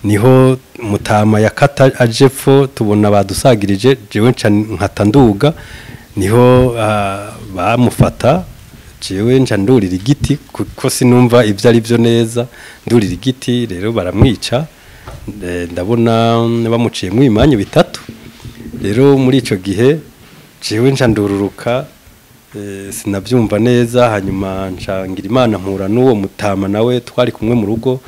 niho mutama yakata ajepfo tubona badusagirije jewe nkata nduga niho bamufata jewe nca ndurira igiti kuko sinumva ivyo ari byo neza ndurira igiti rero baramwica ndabona bamuciye mu imanyu bitatu rero muri ico gihe jewe nca ndururuka sinavyumva neza hanyuma ncangira Imana mpura n'uwo mutama nawe twari kumwe mu rugo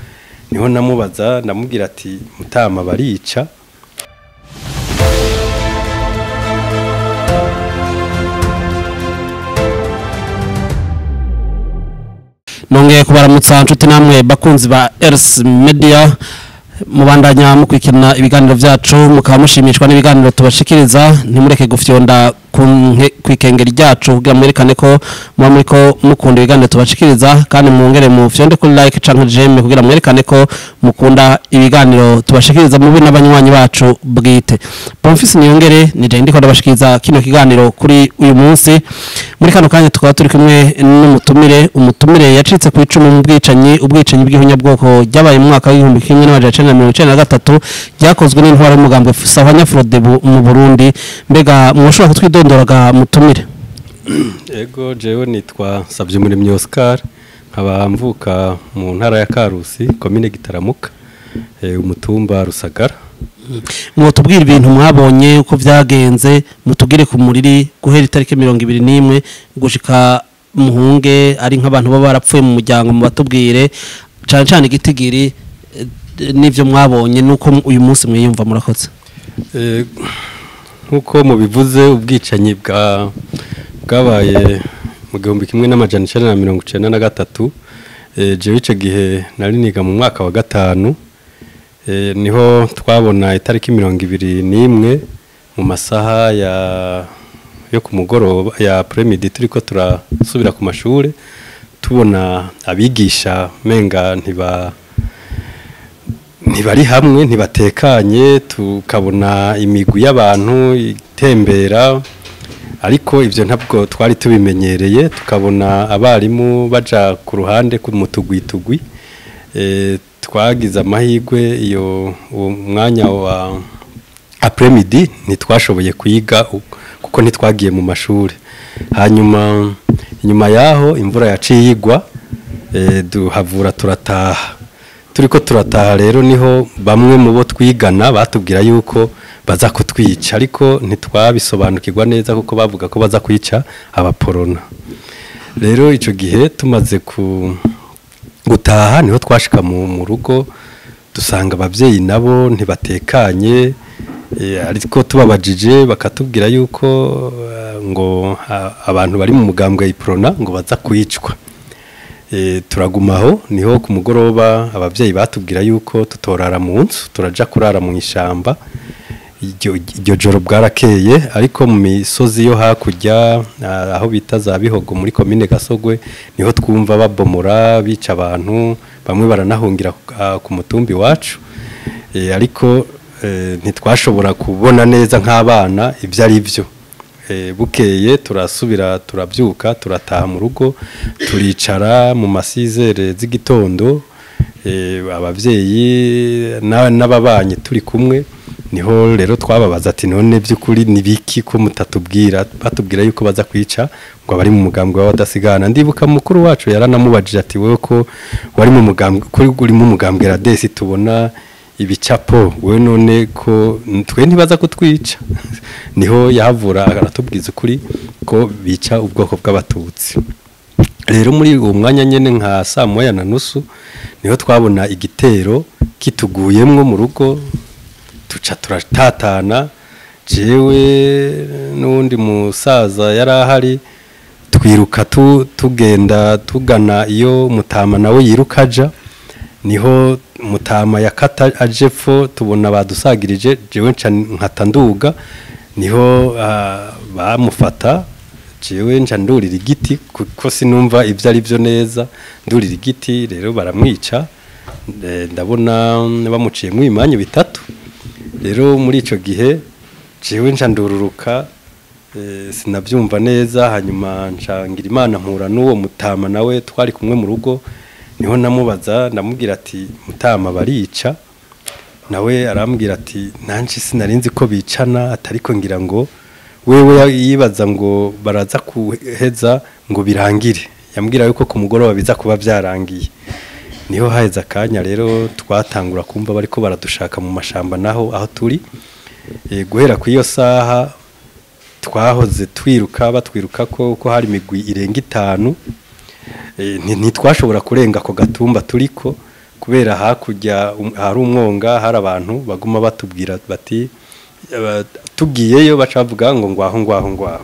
niho namubaza ndamubwira ati mutama barica nongeye kubaramutsa nshuti namwe bakunzi ba RS Media mubandanya mukwikirana ibiganiro vyacu mukaba mushimishwa n'ibiganiro tubashikiriza ntimureke gufyonda kwikengera ryacu kugira mwerekane ko muba muriko mukunda ibiganiro tubashikiriza kandi mwongere mu fyonde kuri like canke j'aime kugira mwerekane ko mukunda ibiganiro tubashikiriza mubi n'abanywanyi bacu bwite. Bonfils Niyongere nije ndiko ndabashikiriza kino kiganiro kuri uyu munsi muri kano kanya tukaba turi kumwe umutumire yacitse ku icumu mu ubwicanyi bw'ihunyabwoko ryabaye mu mwaka wa 1993 ryakozwe n'intwaro y'umugambwe Sahwanya Frodebu mu Burundi mbega mwoshobora kutwidondoraga mutumire. Ego jewe nitwa Savyumuremyi Oscar nkaba mvuka mu ntara ya Karusi commune Gitaramuka umutumba Rusagara. Mwotubwira ibintu mwabonye uko vyagenze mutugire ku muriri guhera itariki 21 gushika muhunge ari nk'abantu baba barapfuye mu muryango mu batubwire cyane igitigiri n'ivyo mwabonye nuko uyu munsi mwiyumva murakoze. Nkuko mubivuze ubwicanyi bwabaye mu 1993 jewe ico gihe nari niga mu mwaka wa gatanu niho twabona itariki 21 mu masaha yo ku mugoroba ya premidi turiko turasubira ku mashure tubona abigisha menga ntibari hamwe ntibatekanye tukabona imigwi y'abantu itembera ariko ivyo ntabwo twari tubimenyereye tukabona abarimu baja ku ruhande ku mutugwitugwi twagize amahirwe iyo umwanya wa apremidi ntitwashoboye kwiga kuko ntitwagiye mu mashuri hanyuma inyuma yaho imvura yaciye igwa duhavura turataha turiko turataha rero niho bamwe mu bo twigana batubwira yuko baza kutwica ariko ntitwabisobanukirwa neza kuko bavuga ko baza kwica abaporona rero ico gihe tumaze gutaha niho twashika mu rugo dusanga abavyeyi nabo ntibatekanye ariko tubabajije bakatubwira yuko ngo abantu bari mu mugambwe iprona ngo baza kwicwa turagumaho niho ku mugoroba abavyeyi batubwira yuko tutorara mu nzu turaja kurara mu ishamba iryo joro bwarakeye ariko mu misozi yo hakurya aho bita za Bihogo muri commune Gasogwe niho twumva babomora bica abantu bamwe baranahungira ku mutumbi wacu ariko ntitwashobora kubona neza nk'abana ivyo ari byo bukeye turasubira turabyuka turataha mu rugo turicara mu masizere z'igitondo abavyeyi n'ababanyi turi kumwe niho rero twababaza ati none by'ukuri nibiki ko mutatubwira batubwira yuko baza kwica ngo bari mu mugambwe w'abadasigana ndibuka mukuru wacu yaranamubajije ati wewe ko wari mu mugambwe kuri uri mu mugambwe radesi tubona ibicapo we none ko twe ntibaza kutwica niho yahavura aratubwiza ukuri ko bica ubwoko bw'abatutsi rero muri uwo mwanya nyene nka saa moya na nusu niho twabona igitero kituguyemwo mu rugo tuca turatatana jewe n'undi musaza yarahari twiruka tugenda tugana iyo mutama nawe yirukaja niho mutama yakata ajepfo tubona badusagirije jewe nkata nduga niho bamufata jewe nca ndurira igiti kuko sinumva ivyo ari byo neza ndurira igiti rero baramwica ndabona bamuciye mu imanyu bitatu rero muri ico gihe jewe nca ndururuka sinavyumva neza hanyuma ncangira Imana mpura n'uwo mutama nawe twari kumwe mu rugo niho namubaza ndamubwira ati mutama barica nawe arambwira ati nanje sinarinzi ko bicana atariko ngira ngo wewe yibaza ngo baraza kuheza ngo birangire yambwira yuko ku mugoroba biza kuba byarangiye niho haheza akanya rero twatangura kumva bariko baradushaka mu mashamba naho aho turi guhera ku iyo saha twahoze twiruka batwiruka ko hari imigwi irenga 5 ntitwashobora kurenga ako gatumba turiko kubera hakurya hari umwonga hari abantu baguma batubwira bati tugiyeyo bacavuga ngo ngwaho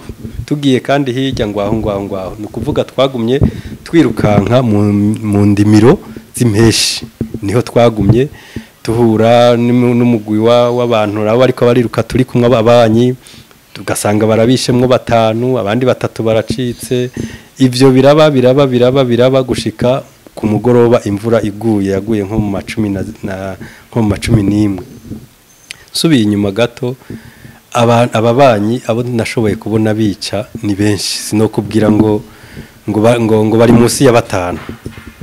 tugiye kandi hirya ngwaho nukuvuga twagumye twirukanka mu ndimiro z'impeshi niho twagumye tuhura n'umugwi w'abantu rabo ariko bariruka turi kumwe ababanyi tugasanga barabishemwo 5 abandi 3 baracitse ivyo biraba gushika ku mugoroba imvura yaguye nko mu 11 subiye inyuma gato ababanyi abo nashoboye kubona bica ni benshi sinokubwira ngo bari munsi ya 5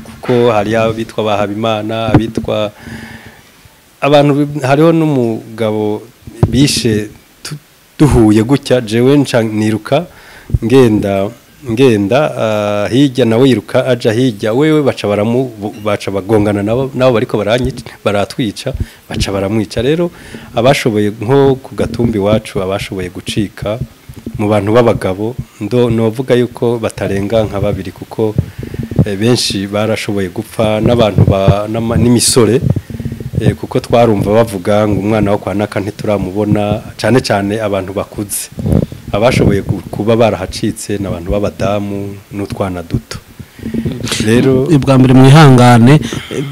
kuko hari abitwa Bahabimana abitwa abantu hariho n'umugabo bishe duhuye gutya jewe niruka ngenda hirya nawe yiruka aja hirya wewe baca bagongana nabo bariko baratwica baca baramwica rero abashoboye nko ku gatumbi wacu abashoboye gucika mu bantu b'abagabo novuga yuko batarenga nka 2 kuko benshi barashoboye gupfa n'abantu n'imisore kuko twarumva bavuga ngo umwana wo kwa naka ntituramubona cyane abantu bakuze abashoboye kuba barahacitse n'abantu b'abadamu n'utwana duto rero ibwa mbere mwihangane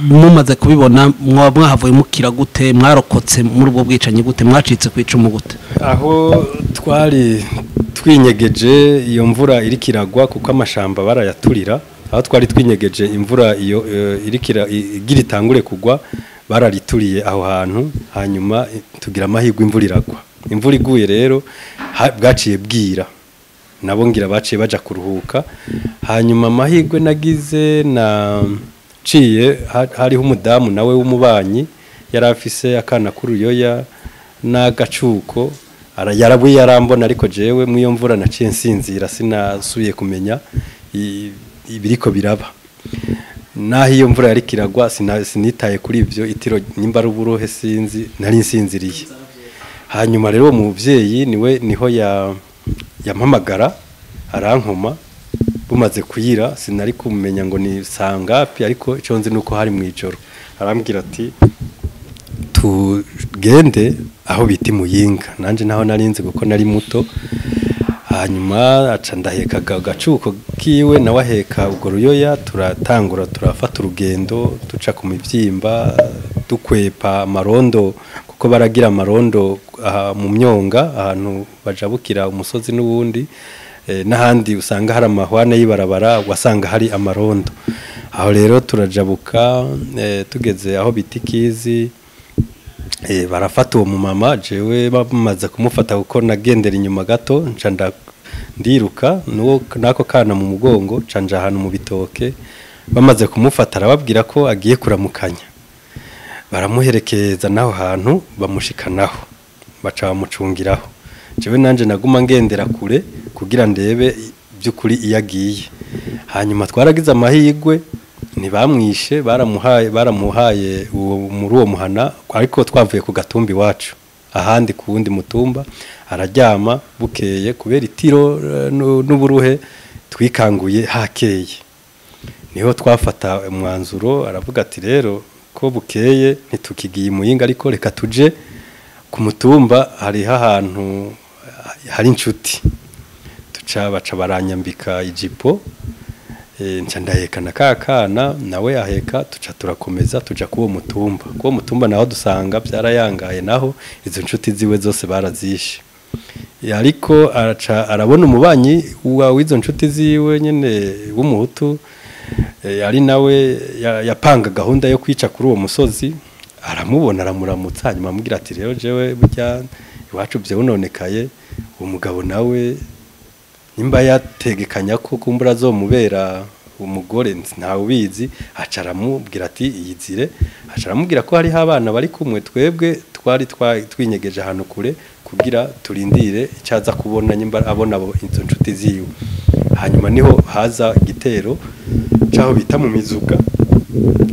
mumaze kubibona mwahavuye mukira gute mwarokotse muri ubwo bwicanyi gute mwacitse kwicumu gute aho twari twinyegeje iyo mvura iri kiragwa kuko amashamba barayaturira aho twari twinyegeje imvura iyo igira itangure kugwa bararituriye aho hantu hanyuma tugira amahirwe imvura iragwa imvura iguye rero bwaciye bwira nabo ngira baciye baja kuruhuka hanyuma amahirwe nagize na ciye hariho umudamu nawe w'umubanyi yari afise akana k'uruyoya n'agacuko yarabuye yarambona ariko jewe mwiyo mvura naciye nsinzira sinasubiye kumenya ibiriko biraba naho iyo mvura yari kiragwa sinitaye kuri ivyo itiro nimba ruburohe sinzi nari nsinziriye hanyuma rero umuvyeyi niho yampamagara arankoma bumaze kuyira sinari kumenya ngo ni sangapi ariko ico nzi nuko hari mwijoro arambwira ati tugende aho biti muyinga nanje naho narinzi kuko nari muto hanyuma aca ndaheka gacuko kiwe nawe aheka ubwo ruyoya turatangura turafata urugendo duca ku mivyimba dukwepa amarondo kuko baragira amarondo mu myonga ahantu bajabukira umusozi n'ubundi n'ahandi usanga hari amahwane y'ibarabara wasanga hari amarondo aho rero turajabuka tugeze aho bitikizi barafata uwo mumama jewe bamaze kumufata kuko nagendera inyuma gato nca ndiruka nako kana mu mugongo canja ahantu mu bitoke bamaze kumufata arababwira ko agiye kuramukanya baramuherekeza naho hantu bamushikanaho baca bamucungiraho jewe nanje naguma ngendera kure kugira ndebe byukuri iyagiye hanyuma twaragize amahirwe ntibamwishe baramuhaye muri uwo muhana ariko twavuye ku gatumbi wacu ahandi ku wundi mutumba araryama bukeye kubera itiro n'uburuhe twikanguye hakeye niho twafata umwanzuro aravuga ati rero ko bukeye ntitukigiye muyinga ariko reka tuje ku mutumba hari ahantu hari inshuti baca baranyambika ijipo nca ndahekana kakana nawe aheka tuca turakomeza tuja kuwo mutumba naho dusanga byarayangaye naho izo nshuti ziwe zose barazishe ariko arabona umubanyi w'izo nshuti ziwe nyene w'umuhutu ari nawe yapanga gahunda yo kwica kuri uwo musozi aramubona aramuramutsa hanyuma amubwira ati rero jewe burya iwacu byononekaye uwo mugabo nawe nimba yategekanya ko kumbura azomubera umugore ntawe ubizi acaramubwira ati yizire acaramubwira ko hari abana bari kumwe twebwe twari twinyegeje ahantu kure kugira turindire icyaza kubona nyimba abona izo nshuti ziwe hanyuma niho haza igitero cyaho bita mu mizuga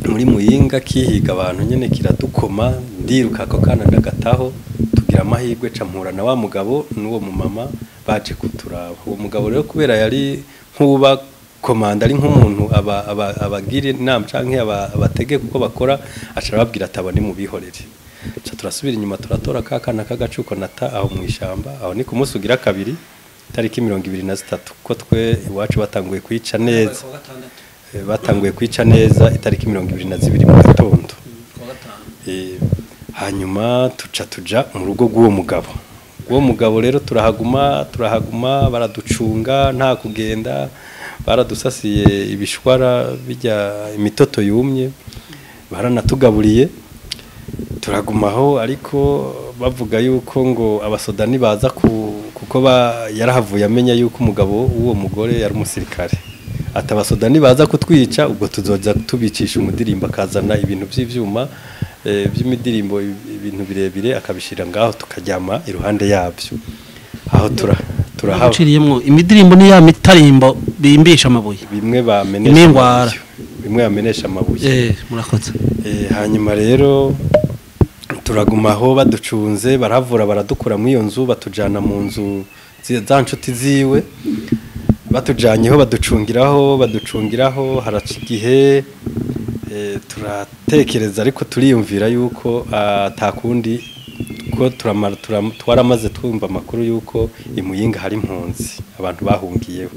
muri Muyinga kihiga abantu nyene kiradukoma ndiruka ko kana ndagataho tugira amahirwe campura na wa mugabo n'uwo mu mama baje kuturaba uwo mugabo rero kubera yari nkuba komanda ari nk'umuntu abagira inama canke abatege kuko bakora acarababwira atabone mu bihorere ca turasubira inyuma turatora kakana kagacuko nata aho mu ishamba aho ni kumusugira kabiri tariki 23 ko twe iwacu batanguye kwica neza itariki 22 mu gatondo hanyuma tuja mu rugo rw'uwo mugabo uwo mugabo rero turahaguma baraducunga nta kugenda baradusasiye ibishwara bijya imitoto yumye baranatugaburiye turagumaho ariko bavuga yuko ngo abasodani baza kuko yarahavuye amenya yuko umugabo w'uwo mugore yari umusirikare atabasodani baza kutwica ubwo tuzoza tubicisha umudirimbo akazana ibintu by'ivyuma by'imidirimbo ibintu birebire akabishira ngaho tukajyama iruhande yabyo aho turahaciriyemo imidirimbo ni ya mitarimbo bimbisha amabuye bimwe bamenesha amabuye murakoze hanyuma rero turagumaho baducunze baravura baradukura mu iyo nzu batujana mu nzu za nshuti ziwe batujanyeho baducungiraho haraca igihe turatekereza ariko turiyumvira yuko atakundi ko twaramaze twumva amakuru yuko imuyinga hari impunzi abantu bahungiyeho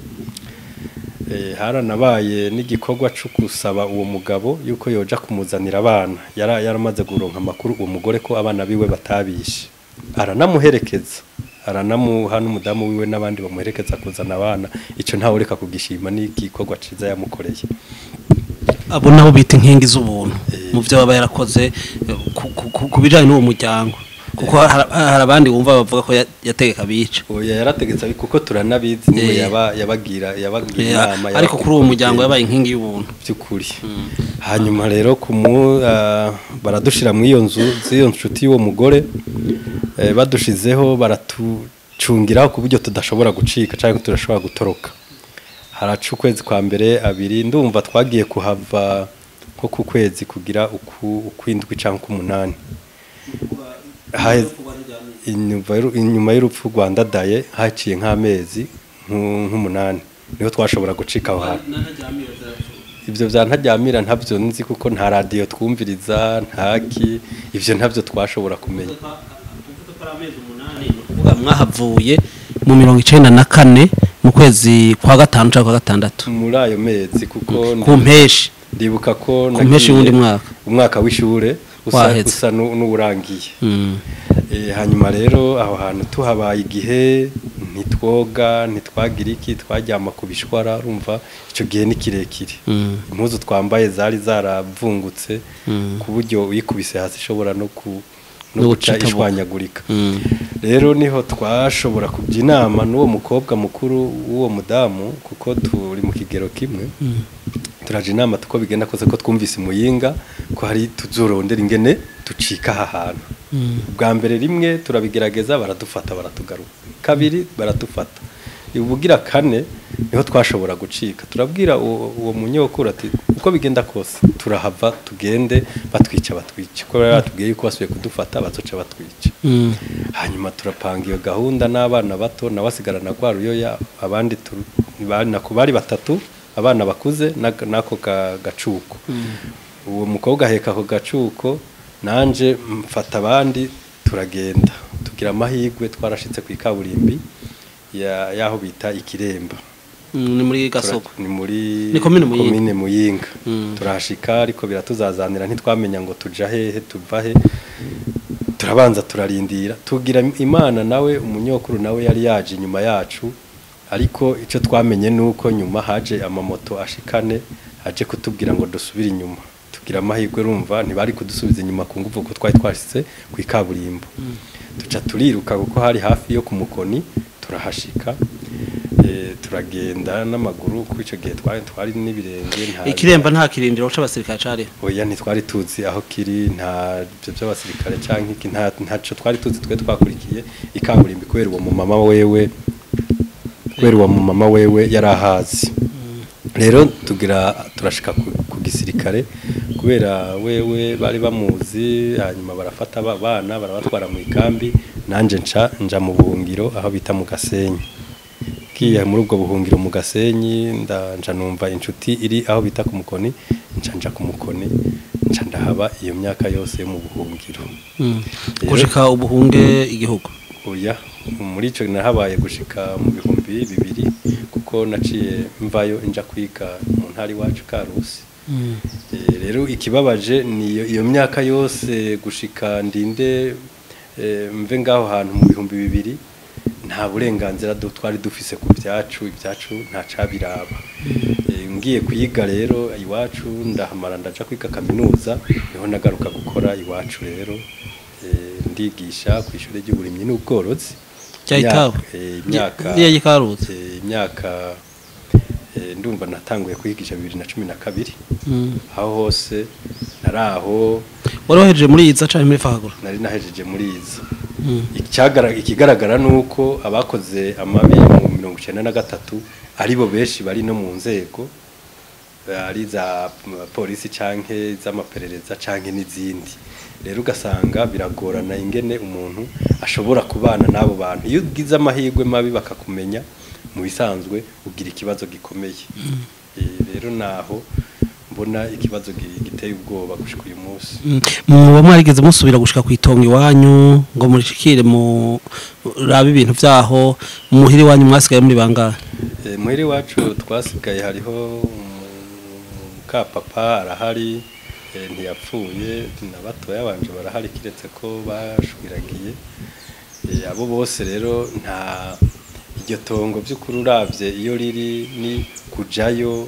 haranabaye n'igikorwa cyo gusaba uwo mugabo yuko yoja kumuzanira abana yaramaze guronka amakuru uwo mugore ko abana biwe batabishe aranamuherekeza aranamuha n'umudamu wiwe n'abandi bamuherekeza kuzana abana ico ntawe reka kugishima n'igikorwa ciza yamukoreye abo nabo bita inkingi z'ubuntu mu byo baba yarakoze kubijanye n'uwo muryango kuko hari abandi wumva bavuga ko yategeka bica oya yarategetse kuko turanabizi niwe yabagira inama ariko kuri uwo muryango yabaye inkingi y'ubuntu by'ukuri hanyuma rero baradushira mu iyo nzu z'iyo nshuti y'uwo mugore badushizeho baratucungiraho ku buryo tudashobora gucika cyangwa turashobora gutoroka haraca ukwezi kwa mbere abiri ndumva twagiye kuhava nko ku kwezi kugira ukwindwi cyangwa umunani inyuma y'urupfu Rwanda daye haciye nk'amezi nk'umunani niho twashobora gucika aho hantu ibyo bya ntajyamira ntabyo nzi kuko nta radio twumviriza ntaki ivyo ntabyo twashobora kumenya mwahavuye mu 1994 mu kwezi kwa gatanu cyangwa kwa gatandatu muri ayo mezi kuko ku mpeshi ndibuka ko mpeshi wundi umwaka w'ishure usa n'urangiye hanyuma rero aho hantu tuhabaye igihe ntitwoga ntitwagira iki twajyama ku bishwara urumva icyo gihe ni kirekire impuzu twambaye zari zaravungutse ku buryo uyikubise hasi ishobora no guca ishwanyagurika rero niho twashobora kubya inama n'uwo mukobwa mukuru w'uwo mudamu kuko turi mu kigero kimwe turaje inama tuko bigenda kose ko twumvise Muyinga ko hari tuzorondera ingene ducika aha hantu bwa mbere rimwe turabigerageza baradufata baratugaruka kabiri baradufata ubugira kane niho twashobora gucika turabwira uwo munyokuru ati uko bigenda kose turahava tugende batwica ko batubwiye yuko basubiye kudufata bazoca batwica hanyuma turapanga iyo gahunda n'abana bato nawasigarana kwa ruyoya abandi bari batatu abana bakuze nako gacuko uwo mukobwa aheka ako gacuko nanje mfata abandi turagenda tugira amahirwe twarashitse ku ikaburimbi yaho bita Ikiremba ni muri Gasoko ni muri komine Muyinga turashika ariko biratuzazanira ntitwamenya ngo tuja hehe tuva he turabanza turarindira tugira Imana nawe umunyokuru nawe yari yaje inyuma yacu ariko icyo twamenye nuko nyuma haje amamoto ashikane haje kutubwira ngo dusubire inyuma tugira amahirwe rumva ntibari kudusubiza inyuma ku nguvu ko twari twashitse ku ikaburimbo tuca turiruka kuko hari hafi yo ku Mukoni turahashika turagenda n'amaguru kuko icyo gihe twari n'ibirenge ikiremba nta kirindiro c'abasirikare cari oya ntitwari tuzi aho kiri nta byo by'abasirikare canke iki ntaco twari tuzi twe twakurikiye ikaburimbi kubera uwo mu mama wewe yarahazi rero turashika ku gisirikare kubera wewe bari bamuzi hanyuma barafata abana barabatwara mu ikambi nanje nja mu buhungiro aho bita mu Gasenyi kiye muri ubwo buhungiro mu Gasenyi nja numva inshuti iri aho bita ku Mukoni nja ku Mukoni nja ndahaba iyo myaka yose mu buhungiro gushika ubuhunge igihugu oya muri ico nahabaye gushika mu 2000 kuko naciye mvayo nja kwiga mu ntari wacu Karusi rero ikibabaje ni iyo myaka yose gushika ndinde mve ngaho hantu mu 2000 nta burenganzira twari dufise ku ibyacu nta cabiraba ngiye kuyiga rero iwacu ndahamara ndaja kwiga kaminuza niho nagaruka gukora iwacu rero ndigisha ku ishure ry'uburimyi n'ubworozi imyaka ndumva natanguye kwigisha 2012 aho hose naraho woroheje muri iza cyane muri Fagura nari nahejeje muri iza ikigaragara nuko abakoze amabi mu 1993 aribo benshi bari no mu nzego ari za polisi canke z'amaperereza canke n'izindi rero ugasanga biragorana ingene umuntu ashobora kubana n'abo bantu iyo ugize amahirwe mabi bakakumenya mu bisanzwe ugira ikibazo gikomeye rero naho mbona ikibazo giteye ubwoba gushika uyu munsi muba mwarigeze musubira gushika kwitonga iwanyu ngo murishikire mu rabe ibintu vyaho muhiri wanyu mwasigaye muri bangahe muhiri wacu twasigaye hariho ka papa arahari ntiyapfuye n'abatoya banje barahari kiretse ko bashwiragiye abo bose rero nta iryo tongo by'ukuri uravye iyo riri ni kujayo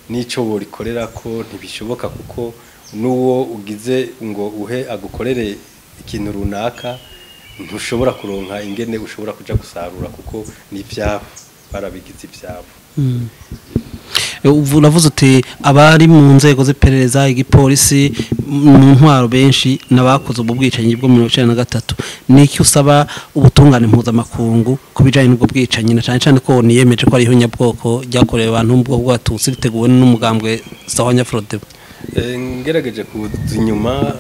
nico borikorera ko ntibishoboka kuko nuwo ugize ngo uhe agukorere ikintu runaka ntushobora kuronka ingene ushobora kuja gusarura kuko ni ivyabo barabigize ivyabo uravuze uti abari mu nzego z'iperereza igipolisi mu ntwaro benshi nabakoze ubwo bwicanyi bwo 1993 niki usaba ubutungane mpuzamakungu kubijanye n'ubwo bwicanyi na cyane ko niyemeje ko ari ihonyabwoko ryakorewe abantu mu bwoko bw'Abatutsi riteguwe n'umugambwe Sahwanya Frodebo ngerageje kuzinyuma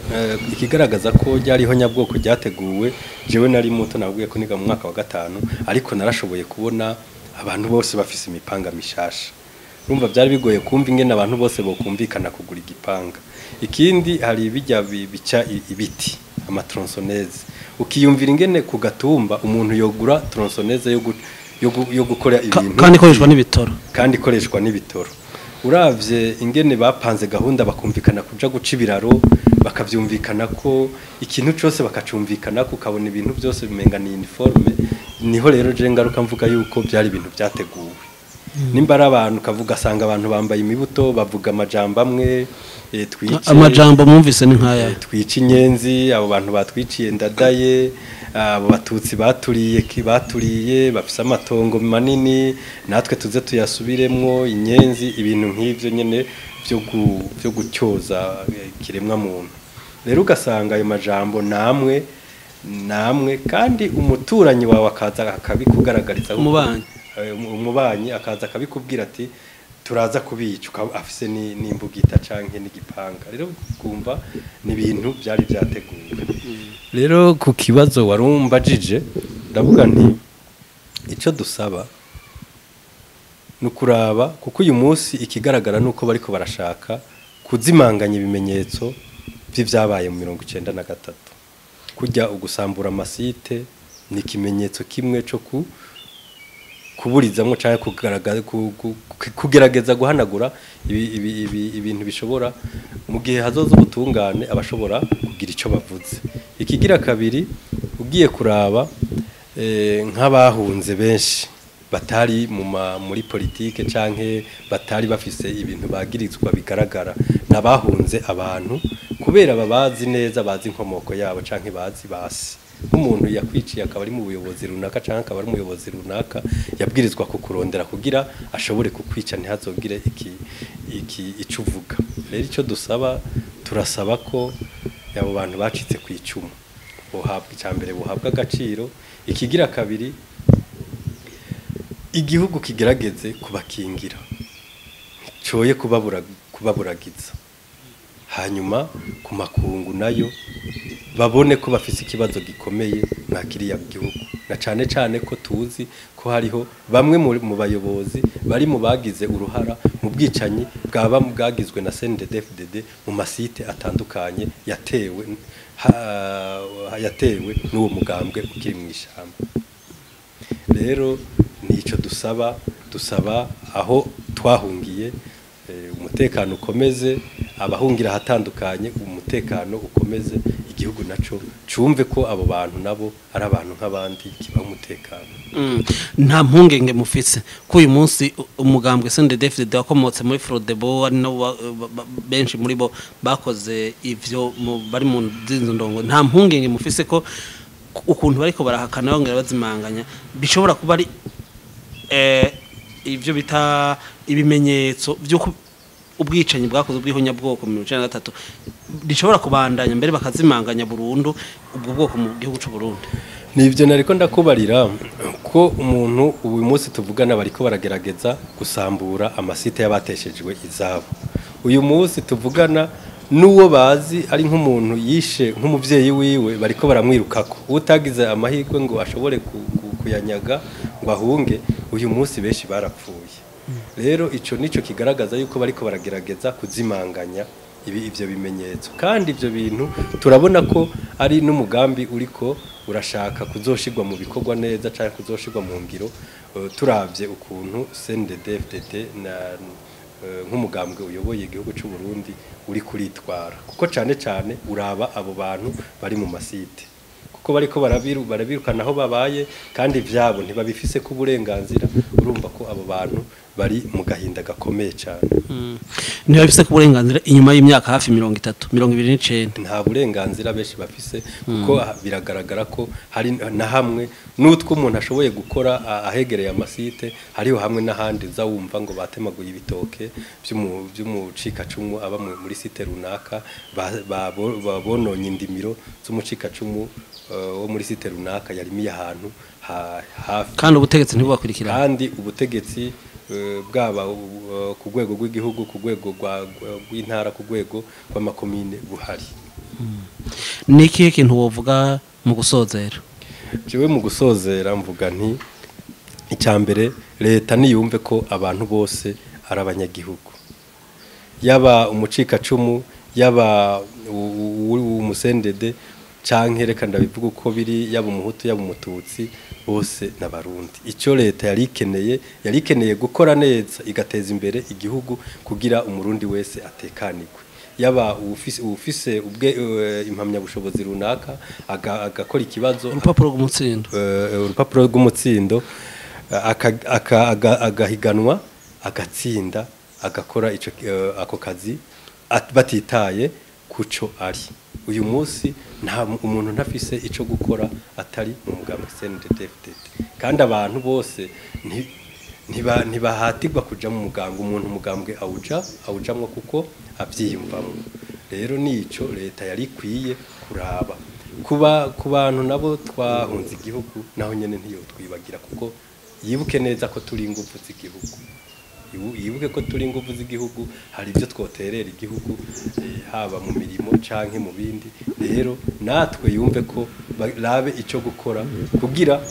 ikigaragaza ko ryari ihonyabwoko ryateguwe jewe nari muto nabwiye ko niga mu mwaka wa 5 ariko narashoboye kubona abantu bose bafise imipanga mishasha urumva byari bigoye kumva ingene abantu bose bokumvikana kugura igipanga ikindi hari bijya bica ibiti amatronçonneuse ukiyumvira ingene ku gatumba umuntu yogura tronçonneuse yo gukora ibintu kandi ikoreshwa n'ibitoro uravye ingene bapanze gahunda bakumvikana kuja guca ibiraro bakavyumvikana ko ikintu cyose bakacumvikana kukabona ibintu byose bimenga ni uniforme niho rero je ngaruka mvuga yuko byari ibintu byateguwe nimba ari abantu kavuga asanga abantu bambaye imibuto bavuga amajambo amwe twice amajambo mwumvise ni nkaya twice inyenzi abo bantu batwiciye ndadaye abo batutsi baturiye bafise amatongo manini natwe tuze tuyasubiremwo inyenzi ibintu nk'ivyo nyene byo gucyoza kiremwa muntu rero ugasanga ayo majambo namwe kandi umuturanyi wawe akaza akabikugaragariza umubanyi akaza akabikubwira ati turaza kubica afise n'imbugita canke n'igipanga rero kumva ni ibintu byari byateguwe rero ku kibazo warumbajije ndavuga nti ico dusaba nukuraba kuko uyu munsi ikigaragara nuko bariko barashaka kuzimanganya ibimenyetso by'ivyabaye mu 1993 kujya ugusambura amasite ni kimenyetso kimwe cyo kuburizamwo cyane kugerageza guhanagura ibintu bishobora mu gihe hazoza ubutungane abashobora kugira ico bavuze ikigira kabiri ugiye kuraba nk'abahunze benshi batari muri politike canke batari bafise ibintu bagirizwa bigaragara nabahunze abantu kubera babazi neza bazi inkomoko yabo canke bazi basi nk'umuntu yakwiciye akaba ari mu buyobozi runaka canke akaba ari umuyobozi runaka yabwirizwa kukurondera kugira ashobore kukwica ntihazogire iki icuvuga rero ico dusaba turasaba ko yabo bantu bacitse ku icumu bohabwa icambere bohabwa agaciro ikigira kabiri igihugu kigerageze kubakingira coye kubaburagiza hanyuma ku makungu nayo babone ko bafise ikibazo gikomeye nka kiriya gihugu na cane ko tuzi ko hariho bamwe mu bayobozi bari mu bagize uruhara mu bwicanyi bwagizwe na CNDD-FDD mu masite atandukanye yatewe n'uwo mugambwe ukiri mu ishamba rero nico dusaba aho twahungiye umutekano ukomeze abahungira hatandukanye umutekano ukomeze igihugu naco cumve ko abo bantu nabo ari abantu nk'abandi kiba umutekano nta mpungenge mufise ko uyu munsi umugambwe CNDD-FDD wakomotse muri Frodebo ari nabo benshi muri bo bakoze ivyo bari mu nzinzo ndongo nta mpungenge mufise ko ukuntu bariko barahakana bongera bazimanganya bishobora kuba ari ivyo bita ibimenyetso byuko ubwicanyi bwakoze bw'ihonya bwoko mu 1993 bishobora kubandanya mbere bakazimanganya burundu ubwo bwoko mu gihugu cy'u Burundi nivyo nariko ndakubarira ko umuntu ubu munsi tuvugana bariko baragerageza gusambura amasite y'abateshejwe izabo uyu munsi tuvugana nuwo bazi ari nk'umuntu yishe nk'umuvyeyi wiwe bariko baramwirukako utagize amahirwe ngo ashobore kuyanyaga ngo ahunge uyu munsi benshi barapfuye rero ico nico kigaragaza yuko bariko baragerageza kuzimanganya ivyo bimenyetso kandi ivyo bintu turabona ko ari n'umugambi uriko urashaka kuzoshirwa mu bikorwa neza cyangwa kuzoshirwa mu ngiro turavye ukuntu CNDD-FDD na nk'umugambwe uyoboye igihugu cy'u Burundi uri kuritwara kuko cane uraba abo bantu bari mu masite kuko bariko barabirukana aho babaye kandi vyabo ntibabifise ku burenganzira urumva ko abo bantu bari mu gahinda gakomeye cyane ntibabifise ku burenganzira inyuma y'imyaka hafi 29 nta burenganzira benshi bafise kuko biragaragara ko hari na hamwe n'utwo umuntu ashoboye gukora ahegereye amasite hariho hamwe n'ahandi za wumva ngo batemaguye ibitoke by'umucikacumu aba muri site runaka babononye indimiro z'umucikacumu wo muri site runaka yarimiye ahantu hafi kandi ubutegetsi ntibubakurikira kandi ubutegetsi bwaba ku rwego rw'igihugu ku rwego rw'intara ku rwego rw'amakomine buhari ni ikihe kintu wovuga mu gusozera jewe mu gusozera mvuga nti icyambere leta niyumve ko abantu bose ari abanyagihugu yaba umucikacumu yaba umusendede canke reka ndabivuga uko biri yaba umuhutu yaba umututsi bose n'abarundi ico leta yarikeneye gukora neza igateza imbere igihugu kugira umurundi wese atekanirwe yaba ufise impamya bushobozi runaka agakora ikibazo urupapuro rw'umutsindo agahiganwa agatsinda agakora ako kazi batitaye kuco ari uyu munsi nta umuntu ntafise ico gukora atari mu mugambi CNDD-FDD kandi abantu bose ntibahatirwa kuja mu mugambi umugambwe awujamwo kuko avyiyumvamo rero nico leta yari kwiye kuraba ku bantu nabo twahunze igihugu naho nyene ntiyo twibagira kuko yibuke neza ko turi ingufu z'igihugu yibuke ko turi ingufu z'igihugu hari ibyo twoterera igihugu haba mu mirimo canke mu bindi rero natwe yumve ko barabe ico gukora kugira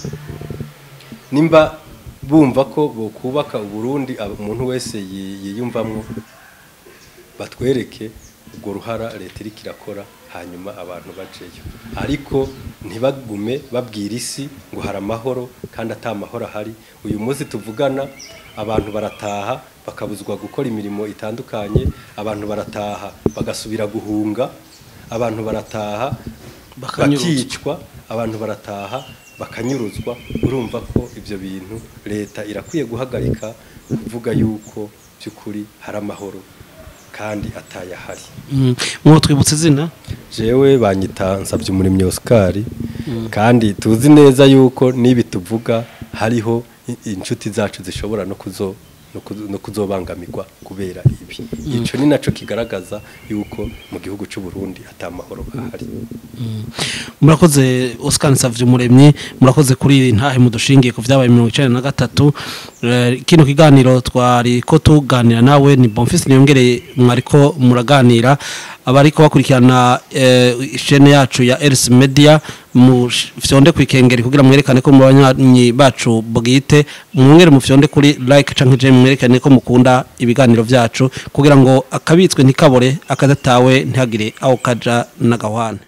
nimba bumva ko bokubaka uburundi umuntu wese yiyumvamwo batwereke ubwo ruhara leta iri kirakora hanyuma abantu bajeyo ariko ntibagume babwira isi ngo hari amahoro kandi atamahoro ahari uyu munsi tuvugana abantu barataha bakabuzwa gukora imirimo itandukanye abantu barataha bagasubira guhunga abantu barataha bakicwa abantu barataha bakanyuruzwa urumva ko ivyo bintu leta irakwiye guhagarika kuvuga yuko byukuri hari amahoro kandi atayahari. mwo twibutse izina jewe banyita Nsavyumuremyi Oscar kandi tuzi neza yuko nibi tuvuga hariho inshuti zacu zishobora no kuzobangamirwa kubera ibi. Ico ni naco kigaragaza yuko mu gihugu cy'u Burundi atamahoro ahari. murakoze Oscar Nsavyumuremyi, murakoze kuri ntahe mudushingiye ku vyabaye 1993. Kino kiganiro twari ko tuganira nawe ni Bonfils Niyongereye, mwariko muraganira abariko bakurikirana chaîne yacu ya RS Media mu fyonde kwikengeri kugira mwerekane ko mu banyanyi bacu bwite, mwongere mu fyonde kuri like canke je mwerekane ko mukunda ibiganiro vyacu kugira ngo akabitswe ntikabore akadatawe ntihagire aho kaja na gahwane.